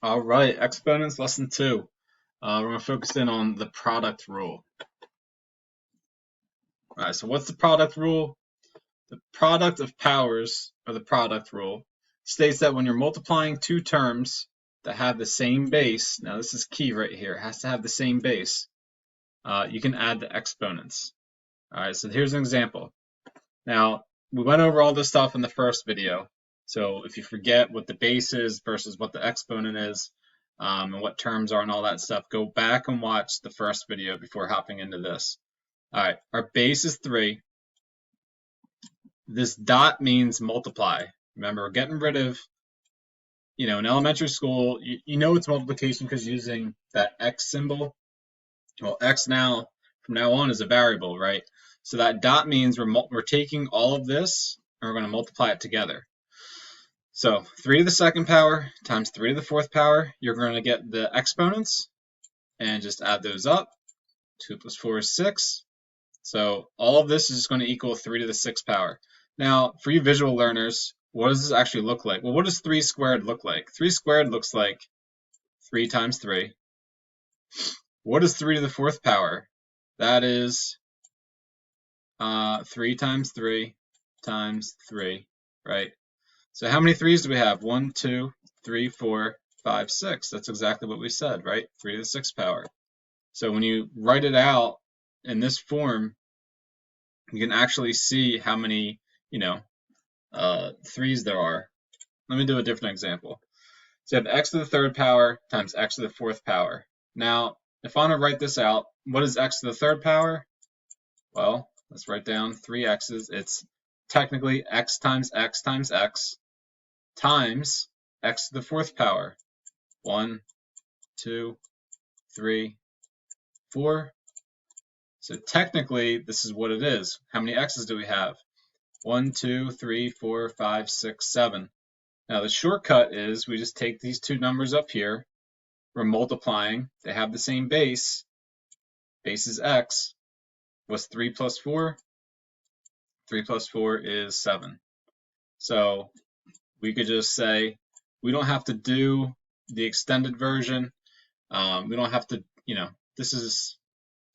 All right, Exponents lesson 2. We're going to focus in on the product rule. All right, so what's the product rule? The product of powers, or the product rule, states that when you're multiplying two terms that have the same base, now this is key right here, it has to have the same base, you can add the exponents. All right, so here's an example. Now, we went over all this stuff in the first video. So if you forget what the base is versus what the exponent is, and what terms are and all that stuff, go back and watch the first video before hopping into this. All right, our base is 3. This dot means multiply. Remember, we're getting rid of, in elementary school, you know it's multiplication because using that x symbol. Well, x now, from now on, is a variable, right? So that dot means we're taking all of this and we're going to multiply it together. So 3 to the second power times 3 to the fourth power, you're going to get the exponents and just add those up. 2 plus 4 is 6. So all of this is just going to equal 3 to the sixth power. Now, for you visual learners, what does this actually look like? Well, what does 3 squared look like? 3 squared looks like 3 times 3. What is 3 to the fourth power? That is 3 times 3 times 3, right? So how many 3's do we have? 1, 2, 3, 4, 5, 6. That's exactly what we said, right? 3 to the sixth power. So when you write it out in this form, you can actually see how many, 3's there are. Let me do a different example. So you have x to the third power times x to the fourth power. Now, if I want to write this out, what is x to the third power? Well, let's write down 3 x's. It's technically x times x times x times x to the fourth power. 1, 2, 3, 4. So technically, this is what it is. How many x's do we have? 1, 2, 3, 4, 5, 6, 7. Now the shortcut is we just take these two numbers up here. We're multiplying. They have the same base. Base is x. What's 3 plus 4? 3 plus 4 is 7. So we could just say we don't have to do the extended version. We don't have to, this is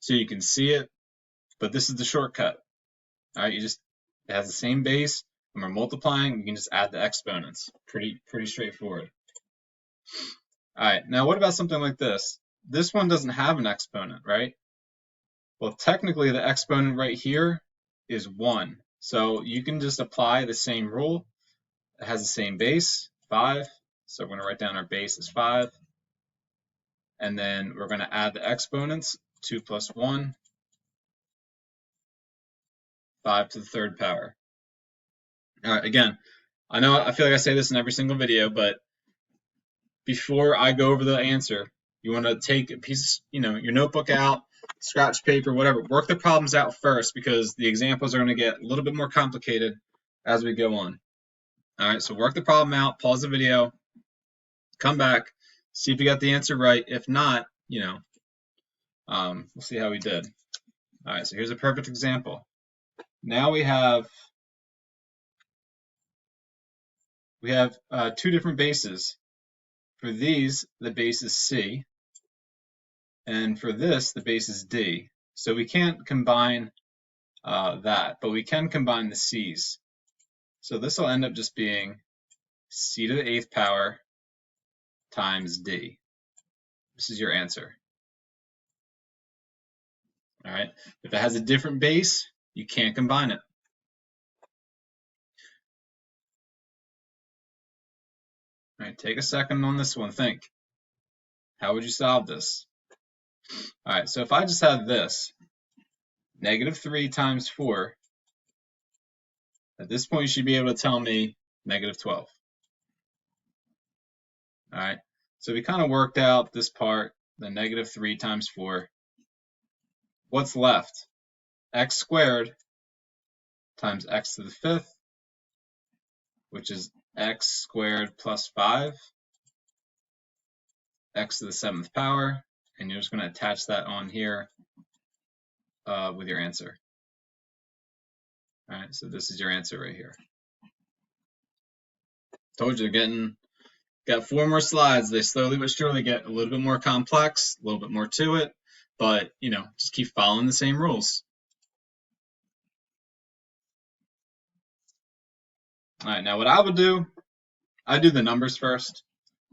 so you can see it, but this is the shortcut. All right, it has the same base. When we're multiplying, we can just add the exponents. Pretty straightforward. All right, now what about something like this? This one doesn't have an exponent, right? Well, technically the exponent right here is 1. So you can just apply the same rule. It has the same base, 5. So we're going to write down our base is 5. And then we're going to add the exponents, 2 plus 1, 5 to the third power. All right, again, I feel like I say this in every single video, but before I go over the answer, you want to take a piece, your notebook out, scratch paper, whatever. Work the problems out first because the examples are going to get a little bit more complicated as we go on. All right, so work the problem out, pause the video, come back, see if you got the answer right. If not, we'll see how we did. All right, so here's a perfect example. Now we have two different bases. For these, the base is C, and for this, the base is D. So we can't combine that, but we can combine the C's. So this will end up just being C to the 8th power times D. This is your answer. All right. If it has a different base, you can't combine it. All right. Take a second on this one. Think. How would you solve this? All right. So if I just have this, -3 times 4, at this point you should be able to tell me -12. All right. So we kind of worked out this part, the -3 times 4. What's left? X squared times x to the 5th, which is x squared plus 5, x to the 7th power, and you're just going to attach that on here with your answer. All right, so this is your answer right here. Told you, getting Got 4 more slides. They slowly but surely get a little bit more complex, a little bit more to it, but, just keep following the same rules. All right, now what I would do, I do the numbers first.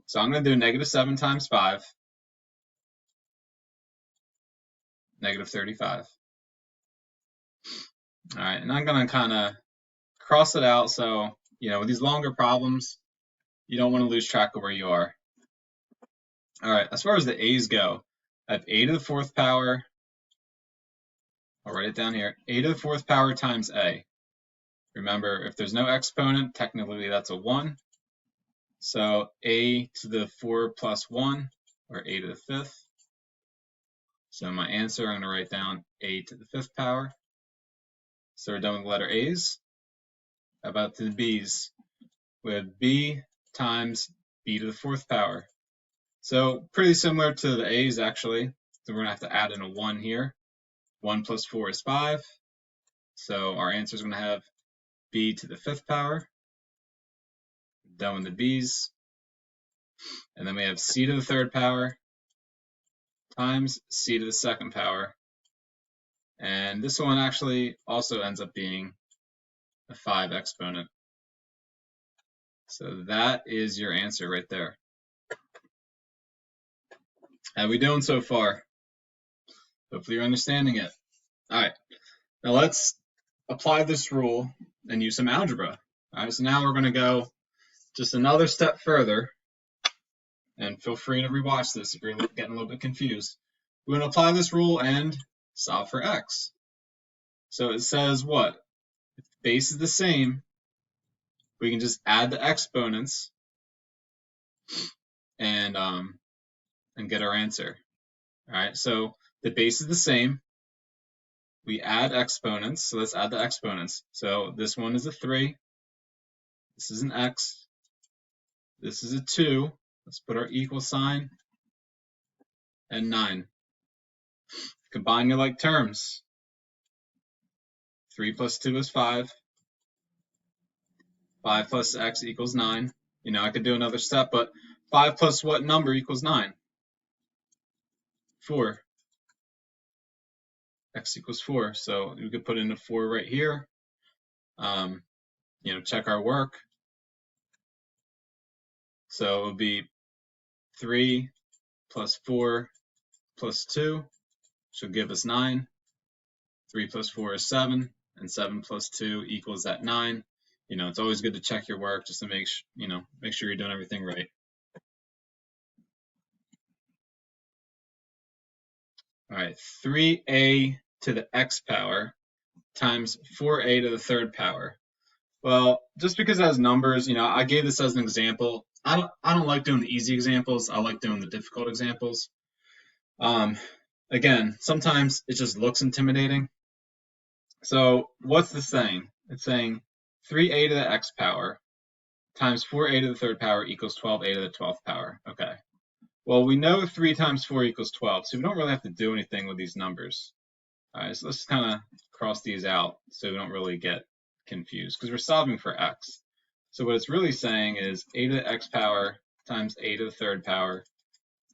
So I'm going to do -7 times 5, -35. All right, and I'm going to kind of cross it out. So, with these longer problems, you don't want to lose track of where you are. All right, as far as the a's go, I have a to the 4th power. I'll write it down here. A to the 4th power times a. Remember, if there's no exponent, technically that's a 1. So a to the 4 plus 1, or a to the 5th. So my answer, I'm going to write down a to the 5th power. So we're done with the letter a's. How about the b's? We have b times b to the 4th power. So pretty similar to the a's, actually. So we're going to have to add in a 1 here. 1 plus 4 is 5. So our answer is going to have b to the 5th power. Done with the b's. And then we have c to the 3rd power times c to the 2nd power. And this one actually also ends up being a 5 exponent. So that is your answer right there. How are we doing so far? Hopefully you're understanding it. All right, now let's apply this rule and use some algebra. All right, so now we're going to go just another step further, and feel free to rewatch this if you're getting a little bit confused. We're going to apply this rule and solve for x. So it says what? If the base is the same, we can just add the exponents and get our answer. All right, so the base is the same. We add exponents, so let's add the exponents. So this one is a 3. This is an x. This is a 2. Let's put our equal sign. And 9. Combine your like terms. 3 plus 2 is 5. 5 plus x equals 9. I could do another step, but 5 plus what number equals 9? 4. X equals 4. So we could put in a 4 right here. Check our work. So it would be 3 plus 4 plus 2 should give us 9. 3 plus 4 is 7, and 7 plus 2 equals that 9. It's always good to check your work just to make sure you're doing everything right. All right, 3a to the x power times 4a to the 3rd power. Well, just because it has numbers, I gave this as an example. I don't like doing the easy examples. I like doing the difficult examples. Again, sometimes it just looks intimidating. So what's this saying? It's saying 3a to the x power times 4a to the 3rd power equals 12a to the 12th power. Okay. Well, we know 3 times 4 equals 12, so we don't really have to do anything with these numbers. All right, so let's kind of cross these out so we don't really get confused because we're solving for x. So what it's really saying is a to the x power times a to the 3rd power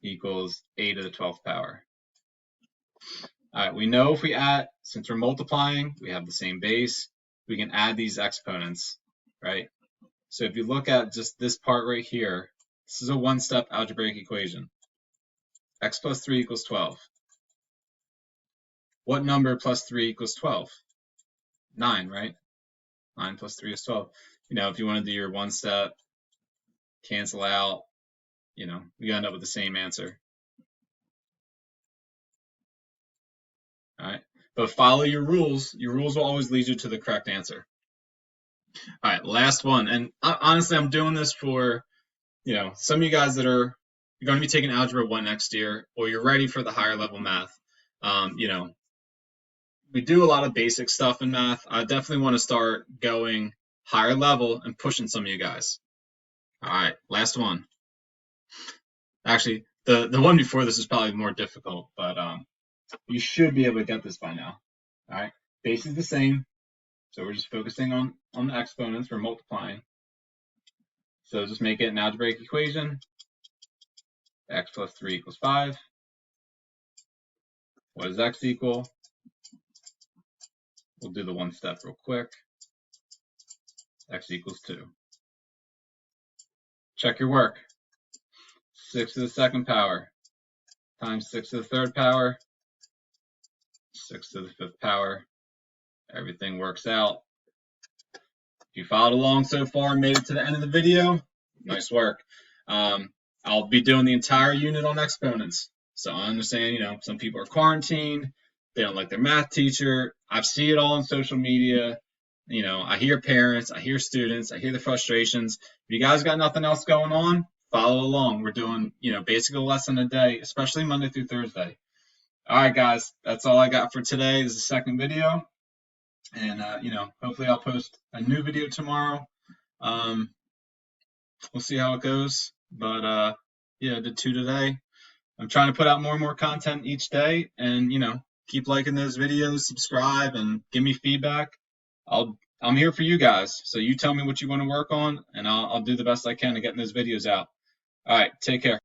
equals a to the 12th power. All right, we know if we add, since we're multiplying, we have the same base, we can add these exponents, right? So if you look at just this part right here, this is a one-step algebraic equation. X plus 3 equals 12. What number plus 3 equals 12? 9, right? 9 plus 3 is 12. If you want to do your one step, cancel out, you end up with the same answer. All right. But follow your rules. Your rules will always lead you to the correct answer. All right, last one. And honestly, I'm doing this for, some of you guys that are going to be taking Algebra 1 next year, or you're ready for the higher level math. We do a lot of basic stuff in math. I definitely want to start going higher level and pushing some of you guys. All right, last one. Actually, the one before this is probably more difficult, but you should be able to get this by now. All right, base is the same, so we're just focusing on the exponents. We're multiplying. So just make it an algebraic equation. X plus 3 equals 5. What does x equal? We'll do the one step real quick. X equals 2. Check your work. 6 to the second power times 6 to the third power, 6 to the fifth power. Everything works out. If you followed along so far and made it to the end of the video, nice work. I'll be doing the entire unit on exponents. So I understand, some people are quarantined. They don't like their math teacher. I see it all on social media. I hear parents, I hear students, I hear the frustrations. If you guys got nothing else going on, follow along. We're doing, basically a lesson a day, especially Monday through Thursday. All right, guys, that's all I got for today. This is the second video. And, hopefully I'll post a new video tomorrow. We'll see how it goes. But, yeah, I did 2 today. I'm trying to put out more and more content each day. And, keep liking those videos, subscribe, and give me feedback. I'm here for you guys. So you tell me what you want to work on, and I'll do the best I can to get those videos out. All right, take care.